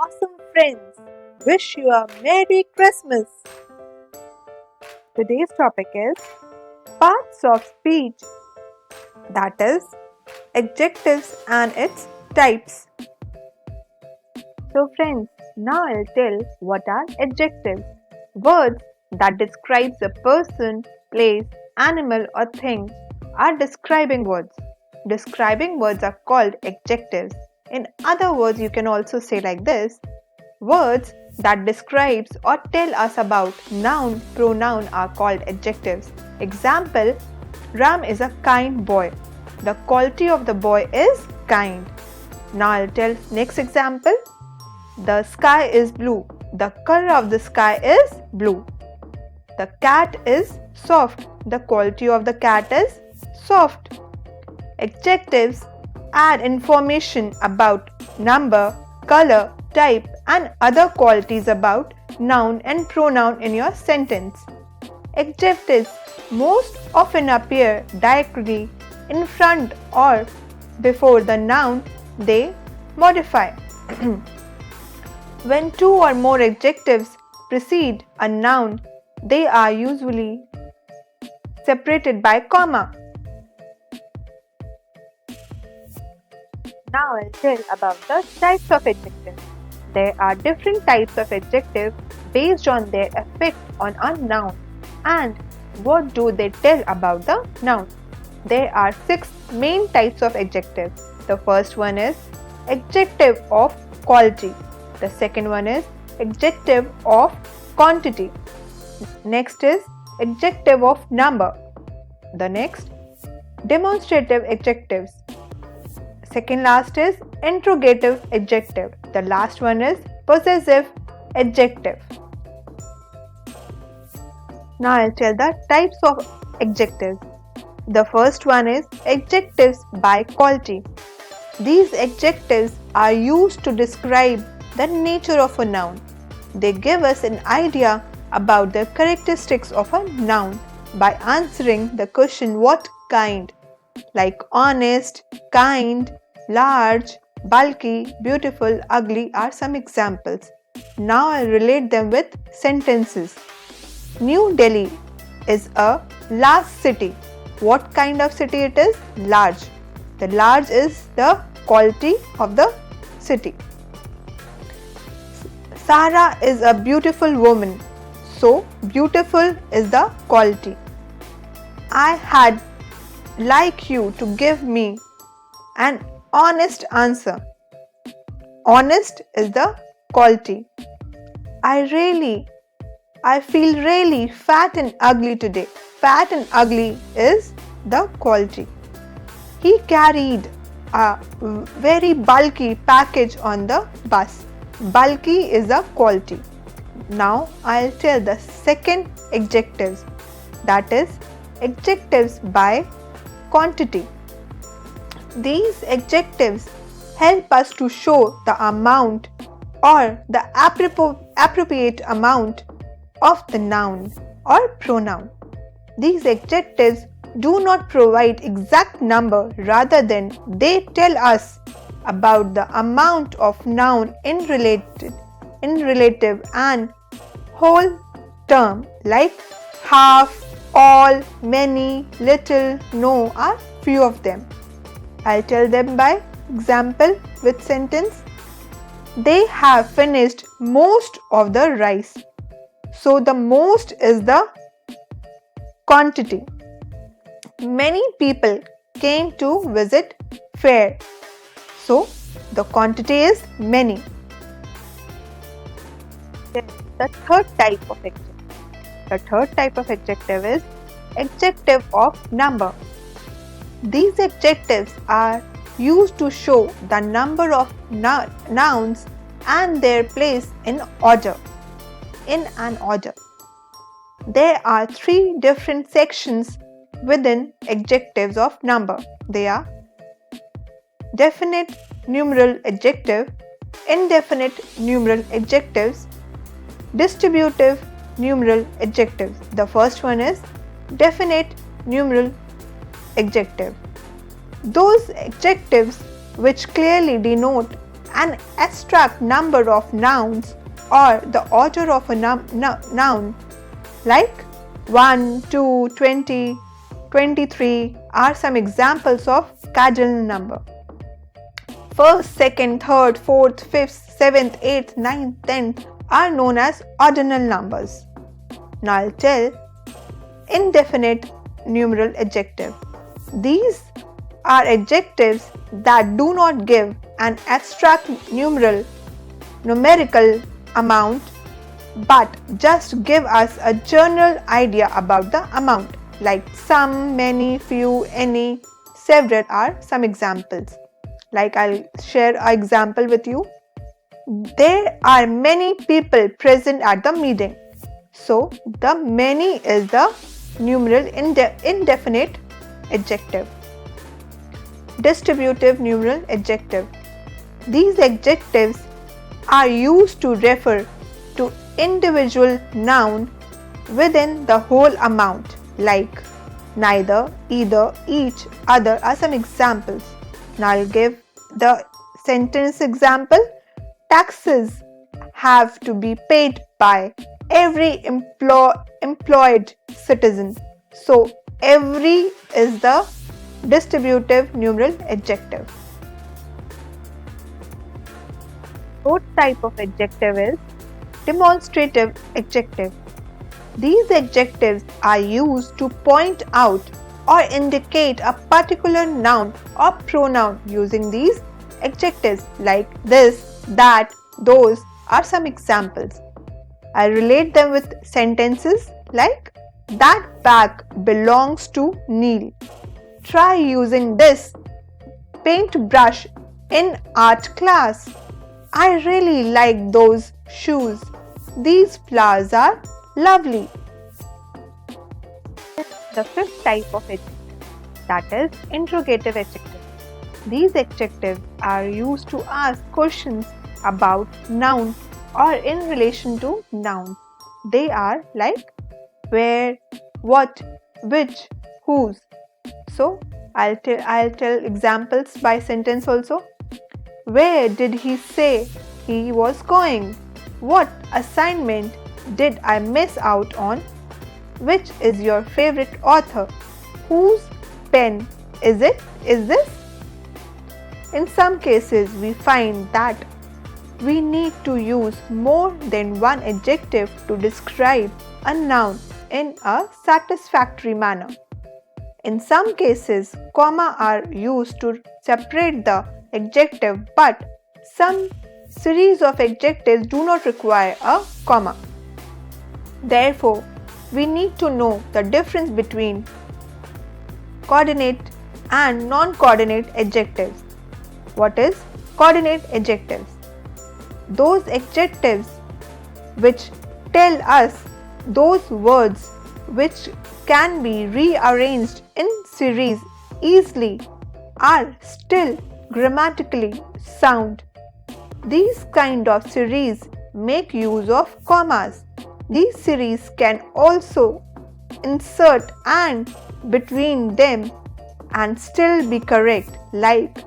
awesome friends! Wish you a Merry Christmas! Today's topic is parts of speech, that is, adjectives and its types. So friends, now I'll tell what are adjectives. Words that describes a person, place, animal or thing are describing words. Describing words are called adjectives. In other words, you can also say like this: words that describes or tell us about noun, pronoun are called adjectives. Example, Ram is a kind boy. The quality of the boy is kind. Now I'll tell next example. The sky is blue. The color of the sky is blue. The cat is soft. The quality of the cat is soft. Adjectives add information about number, color, type and other qualities about noun and pronoun in your sentence. Adjectives most often appear directly in front or before the noun they modify. When two or more adjectives precede a noun, they are usually separated by comma. Now I'll tell about the types of adjectives. There are different types of adjectives based on their effect on a noun and what do they tell about the noun. There are 6 main types of adjectives. The first one is adjective of quality. The second one is adjective of quantity. Next is adjective of number. The next, demonstrative adjectives. Second last is interrogative adjective. The last one is possessive adjective. Now I'll tell the types of adjectives. The first one is adjectives by quality. These adjectives are used to describe the nature of a noun. They give us an idea about the characteristics of a noun by answering the question what kind, like honest, kind, large, bulky, beautiful, ugly are some examples. Now I'll relate them with sentences. New Delhi is a large city. What kind of city it is? Large. The large is the quality of the city. Sarah is a beautiful woman. So, beautiful is the quality. I had like you to give me an honest answer. Honest is the quality. I feel really fat and ugly today. Fat and ugly is the quality. He carried a very bulky package on the bus. Bulky is the quality. Now I'll tell the second adjectives, that is adjectives by quantity. These adjectives help us to show the amount or the appropriate amount of the noun or pronoun. These adjectives do not provide exact number, rather than they tell us about the amount of noun in relative and whole term, like half, all, many, little, no are few of them. I'll tell them by example with sentence. They have finished most of the rice. So the most is the quantity. Many people came to visit fair. So the quantity is many. Then the third type of adjective. The third type of adjective is adjective of number. These adjectives are used to show the number of nouns and their place in order. In an order. There are 3 different sections within adjectives of number. They are definite numeral adjective, indefinite numeral adjectives, distributive numeral adjectives. The first one is definite numeral adjective. Those adjectives which clearly denote an abstract number of nouns or the order of a noun like 1, 2, 20, 23 are some examples of cardinal number. First, second, third, fourth, fifth, seventh, eighth, ninth, 10th are known as ordinal numbers. Now I'll tell indefinite numeral adjective. These are adjectives that do not give an abstract numerical amount but just give us a general idea about the amount, like some, many, few, any, several are some examples. Like I'll share an example with you. There are many people present at the meeting. So the many is the numeral indefinite adjective. Distributive numeral adjective. These adjectives are used to refer to individual noun within the whole amount, like neither, either, each, other are some examples. Now I'll give the sentence example. Taxes have to be paid by every employed citizen. So every is the distributive numeral adjective. Fourth type of adjective is demonstrative adjective. These adjectives are used to point out or indicate a particular noun or pronoun. Using these adjectives like this, that, those are some examples. I relate them with sentences like that bag belongs to Neil. Try using this paintbrush in art class. I really like those shoes. These flowers are lovely. The fifth type of adjective, that is interrogative adjective. These adjectives are used to ask questions about noun or in relation to nouns. They are like where, what, which, whose. So I'll tell examples by sentence also. Where did he say he was going? What assignment did I miss out on? Which is your favorite author? Whose pen is it? Is this? In some cases, we find that we need to use more than one adjective to describe a noun in a satisfactory manner. In some cases, comma are used to separate the adjective, but some series of adjectives do not require a comma. Therefore, we need to know the difference between coordinate and non-coordinate adjectives. What is coordinate adjectives? Those adjectives which tell us those words which can be rearranged in series easily are still grammatically sound. These kind of series make use of commas. These series can also insert and between them and still be correct, like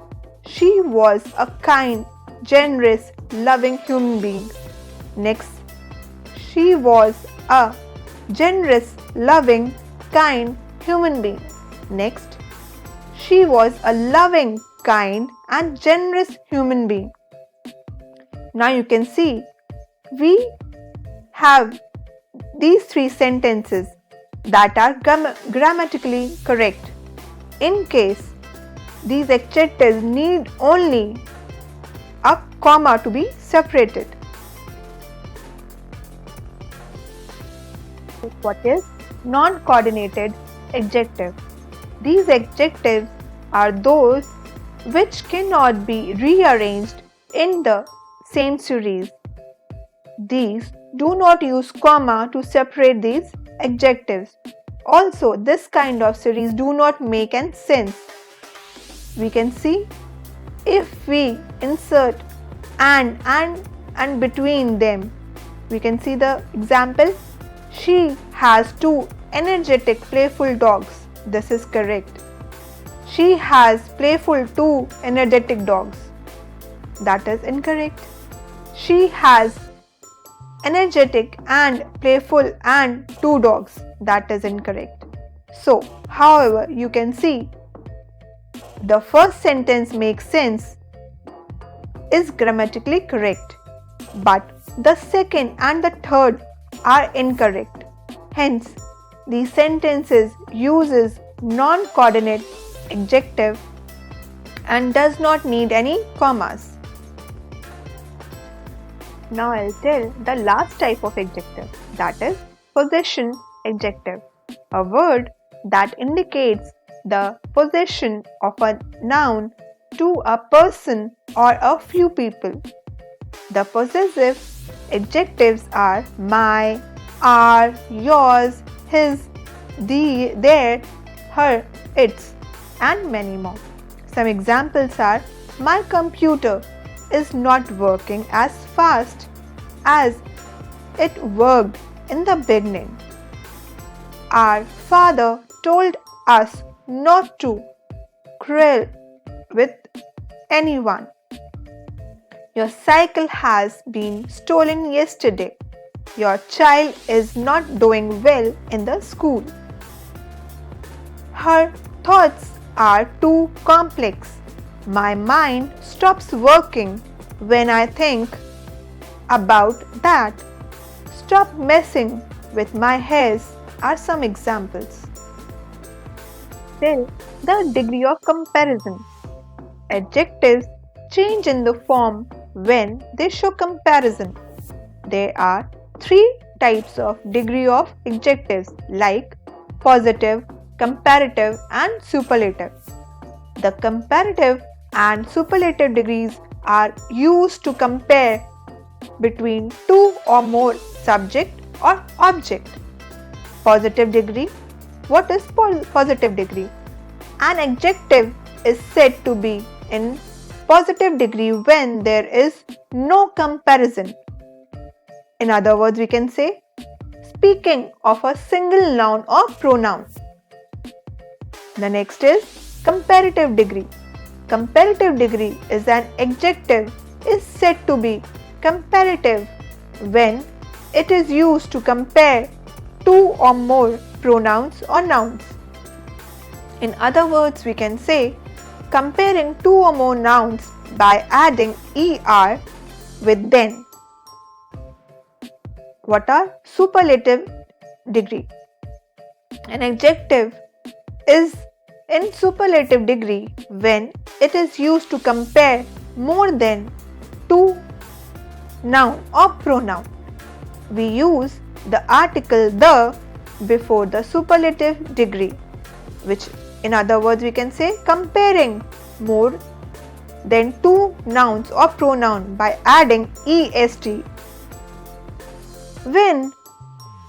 she was a kind, generous, loving human being. Next, she was a generous, loving, kind human being. Next, she was a loving, kind and generous human being. Now you can see we have these three sentences that are grammatically correct. In case these adjectives need only a comma to be separated. What is non-coordinated adjective? These adjectives are those which cannot be rearranged in the same series. These do not use comma to separate these adjectives. Also, this kind of series do not make any sense. We can see if we insert and between them. We can see the example. She has two energetic, playful dogs. This is correct. She has playful two energetic dogs. That is incorrect. She has energetic and playful and 2 dogs. That is incorrect. So, however, you can see the first sentence makes sense, is grammatically correct, but the second and the third are incorrect. Hence, the sentences uses non-coordinate adjective and does not need any commas. Now I'll tell the last type of adjective, that is possession adjective, a word that indicates the possession of a noun to a person or a few people. The possessive adjectives are my, our, yours, his, their, her, its, and many more. Some examples are: my computer is not working as fast as it worked in the beginning. Our father told us not to quarrel with anyone. Your cycle has been stolen yesterday. Your child is not doing well in the school. Her thoughts are too complex. My mind stops working when I think about that. Stop messing with my hairs are some examples. Tell the degree of comparison. Adjectives change in the form when they show comparison. There are 3 types of degree of adjectives like positive, comparative, and superlative. The comparative and superlative degrees are used to compare between 2 or more subject or object. Positive degree. What is positive degree? An adjective is said to be in positive degree when there is no comparison. In other words, we can say speaking of a single noun or pronoun. The next is comparative degree. Comparative degree is an adjective is said to be comparative when it is used to compare 2 or more pronouns or nouns. In other words, we can say comparing 2 or more nouns by adding er with then. What are superlative degree? An adjective is in superlative degree when it is used to compare more than 2 noun or pronoun. We use the article the before the superlative degree, which in other words we can say comparing more than 2 nouns or pronoun by adding est. When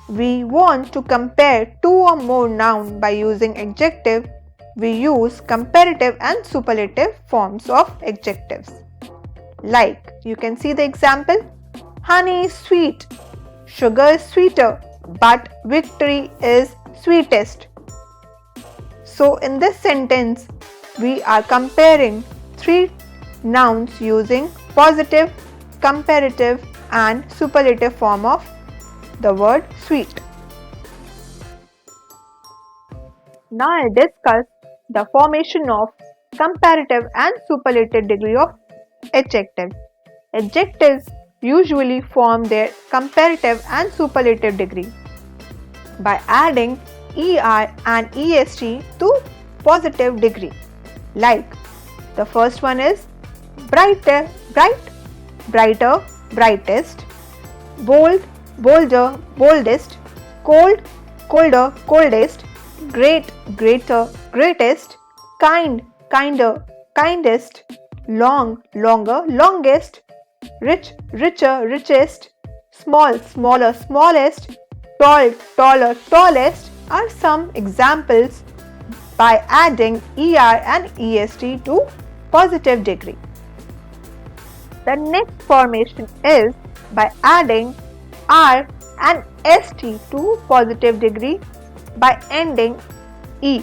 we want to compare 2 or more noun by using adjective, we use comparative and superlative forms of adjectives. Like, you can see the example: honey is sweet, sugar is sweeter, but victory is sweetest. So in this sentence, we are comparing 3 nouns using positive, comparative and superlative form of the word sweet. Now I'll discuss the formation of comparative and superlative degree of adjectives. Adjectives usually form their comparative and superlative degree by adding er and est to positive degree. Like, the first one is brighter, brighter, brightest, bold, bolder, boldest, cold, colder, coldest, great, greater, greatest, kind, kinder, kindest, long, longer, longest, rich, richer, richest, small, smaller, smallest, tall, taller, tallest are some examples by adding er and est to positive degree. The next formation is by adding r and st to positive degree by ending e.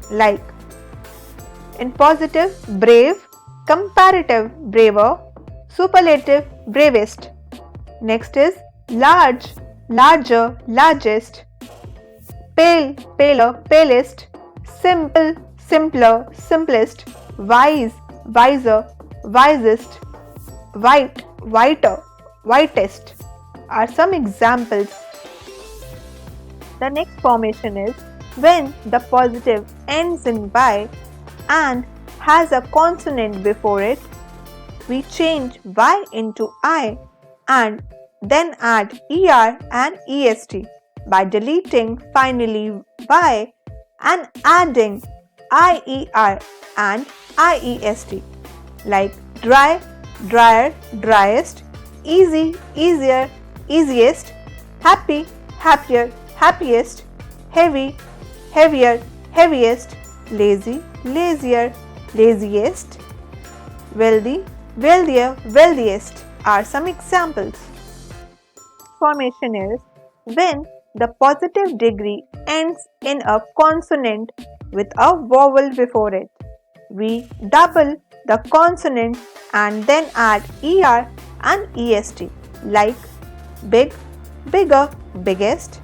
Like, in positive, brave, comparative, braver, Superlative, bravest. Next is large, larger, largest. Pale, paler, palest. Simple, simpler, simplest. Wise, wiser, wisest. White, whiter, whitest are some examples. The next formation is when the positive ends in Y and has a consonant before it, we change Y into I and then add ER and EST by deleting finally Y and adding IER and IEST like dry, drier, driest, easy, easier, easiest, happy, happier, happiest, heavy, heavier, heaviest, lazy, lazier, laziest, wealthy, wealthier, wealthiest are some examples. Formation is when the positive degree ends in a consonant with a vowel before it. We double the consonant and then add ER and EST like big, bigger, biggest,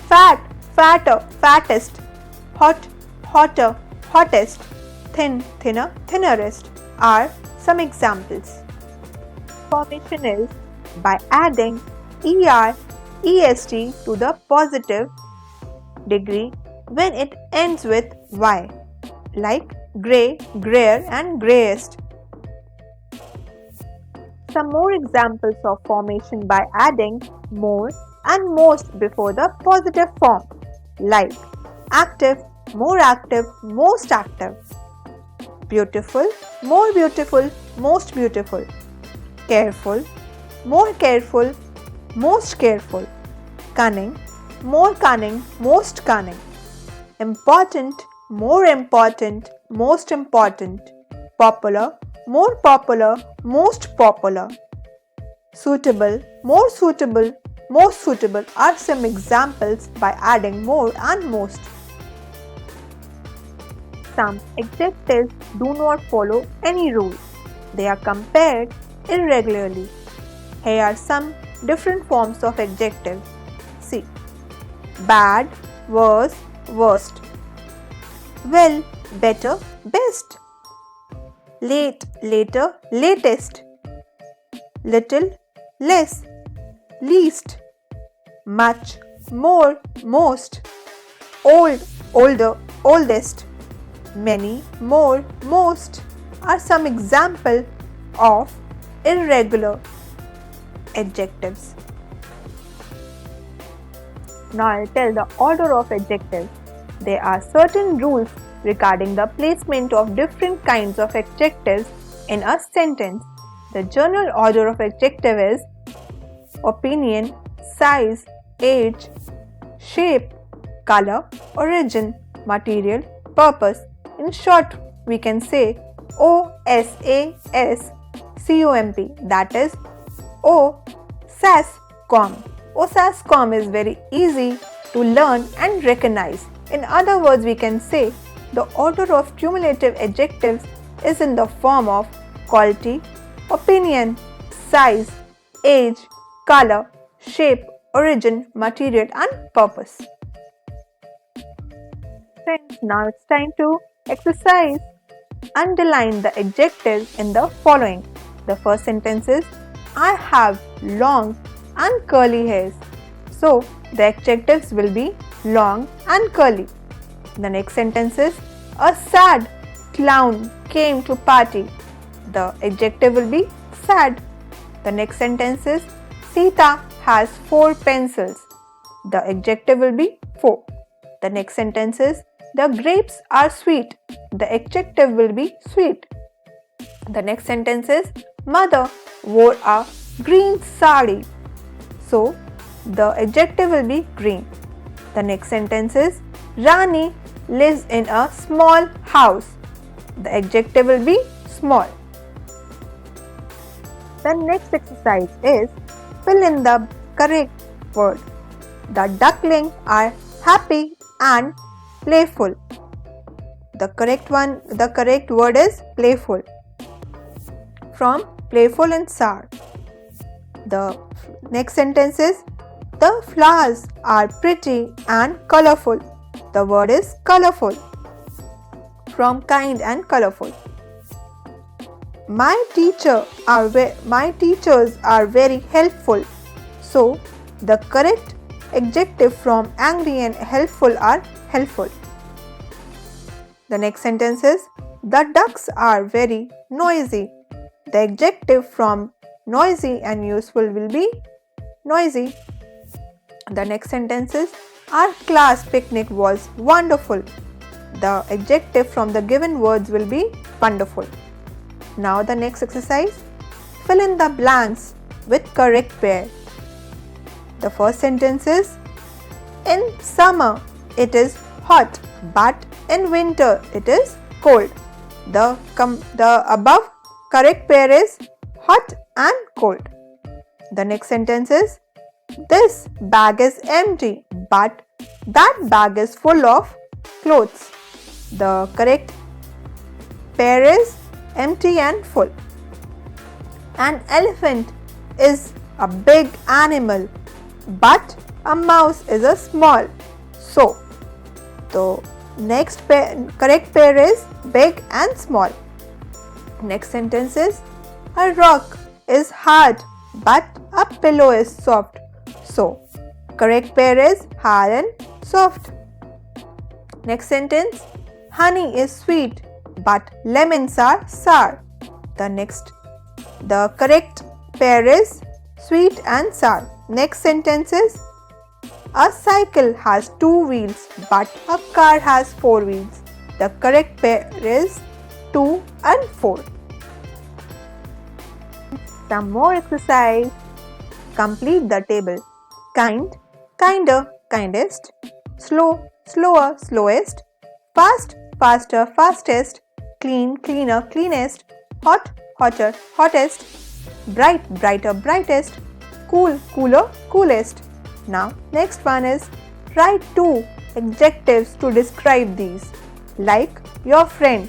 fat, fatter, fattest, hot, hotter, hottest, thin, thinner, thinnerest are some examples. Formation is by adding ER, EST to the positive degree when it ends with Y like grey, grayer and greyest. Some more examples of formation by adding more and most before the positive form like active, more active, most active, beautiful, more beautiful, most beautiful, careful, more careful, most careful, cunning, more cunning, most cunning, important, more important, most important, popular, more popular, most popular, suitable, more suitable, most suitable are some examples by adding more and most. Some adjectives do not follow any rule. They are compared irregularly. Here are some different forms of adjectives. See: bad, worse, worst, well, better, best, late, later, latest, little, less, least, much, more, most, old, older, oldest, many, more, most are some examples of irregular adjectives. Now I'll tell the order of adjectives. There are certain rules regarding the placement of different kinds of adjectives in a sentence. The general order of adjective is opinion, size, age, shape, color, origin, material, purpose. In short, we can say OSASCOMP, that is OSASCOM. OSASCOM is very easy to learn and recognize. In other words, we can say the order of cumulative adjectives is in the form of quality, opinion, size, age, color, shape, origin, material and purpose. Friends, now it's time to exercise. Underline the adjectives in the following. The first sentence is I have long and curly hairs. So, the adjectives will be long and curly. The next sentence is a sad clown came to party. The adjective will be sad. The next sentence is Sita has 4 pencils. The adjective will be 4. The next sentence is the grapes are sweet. The adjective will be sweet. The next sentence is mother wore a green sari. So, the adjective will be green. The next sentence is Rani lives in a small house. The adjective will be small. The next exercise is fill in the correct word. The ducklings are happy and playful. The correct word is playful. From playful and sour. The next sentence is the flowers are pretty and colorful. The word is colorful, from kind and colorful. My teachers are very helpful. So, the correct adjective from angry and helpful are helpful. The next sentence is the ducks are very noisy. The adjective from noisy and useful will be noisy. The next sentence is our class picnic was wonderful. The adjective from the given words will be wonderful. Now the next exercise, fill in the blanks with correct pair. The first sentence is, in summer it is hot, but in winter it is cold. The above correct pair is hot and cold. The next sentence is, this bag is empty, but that bag is full of clothes. The correct pair is empty and full. An elephant is a big animal, but a mouse is a small. So, the next correct pair is big and small. Next sentence is, a rock is hard, but a pillow is soft. So, correct pair is hard and soft. Next sentence, honey is sweet, but lemons are sour. The correct pair is sweet and sour. Next sentence is, a cycle has 2 wheels, but a car has 4 wheels. The correct pair is 2 and 4. Some more exercise. Complete the table. Kind, kinder, kindest. Slow, slower, slowest. Fast, faster, fastest. Clean, cleaner, cleanest. Hot, hotter, hottest. Bright, brighter, brightest. Cool, cooler, coolest. Now, next one is write 2 adjectives to describe these. Like your friend.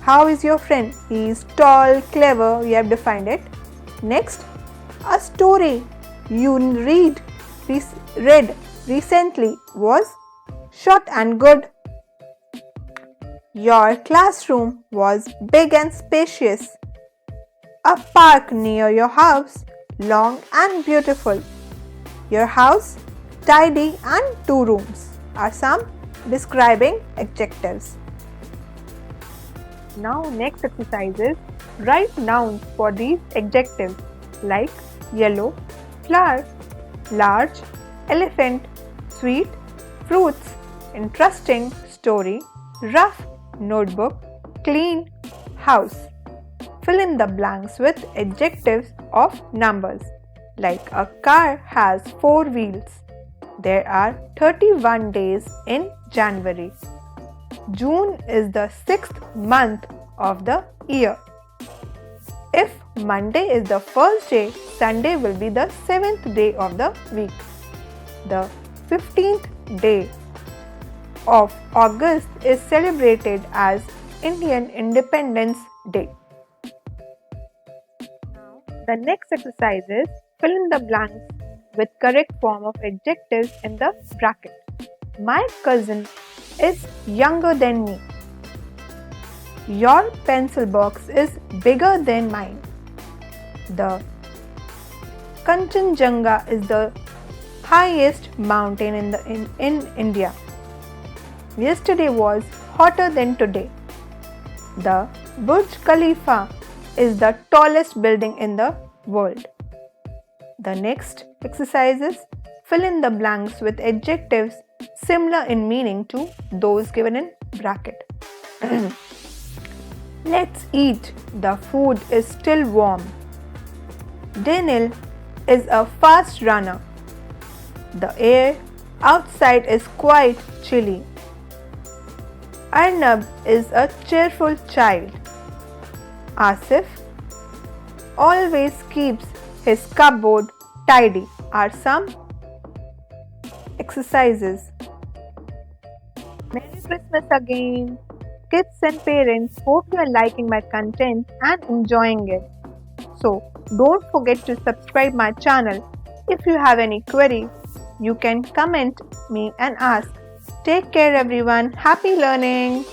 How is your friend? He is tall, clever. We have defined it. Next, a story you read recently was short and good. Your classroom was big and spacious. A park near your house, long and beautiful. Your house, tidy and 2 rooms are some describing adjectives. Now next exercise is write nouns for these adjectives like yellow, flower, large, elephant, sweet, fruits, interesting, story, rough, notebook, clean, house. Fill in the blanks with adjectives of numbers like a car has 4 wheels. There are 31 days in January. June is the 6th month of the year. If Monday is the first day, Sunday will be the 7th day of the week. The 15th day of August is celebrated as Indian Independence Day. Now, the next exercise is fill in the blanks with correct form of adjectives in the bracket. My cousin is younger than me. Your pencil box is bigger than mine. The Kanchenjunga is the highest mountain in India. Yesterday was hotter than today. The Burj Khalifa is the tallest building in the world. The next exercise is fill in the blanks with adjectives similar in meaning to those given in bracket. Let's eat. The food is still warm. Daniel is a fast runner. The air outside is quite chilly. Arnab is a cheerful child. Asif always keeps his cupboard tidy are some exercises. Merry Christmas again! Kids and parents, hope you are liking my content and enjoying it. So don't forget to subscribe my channel. If you have any query, you can comment me and ask. Take care everyone. Happy learning!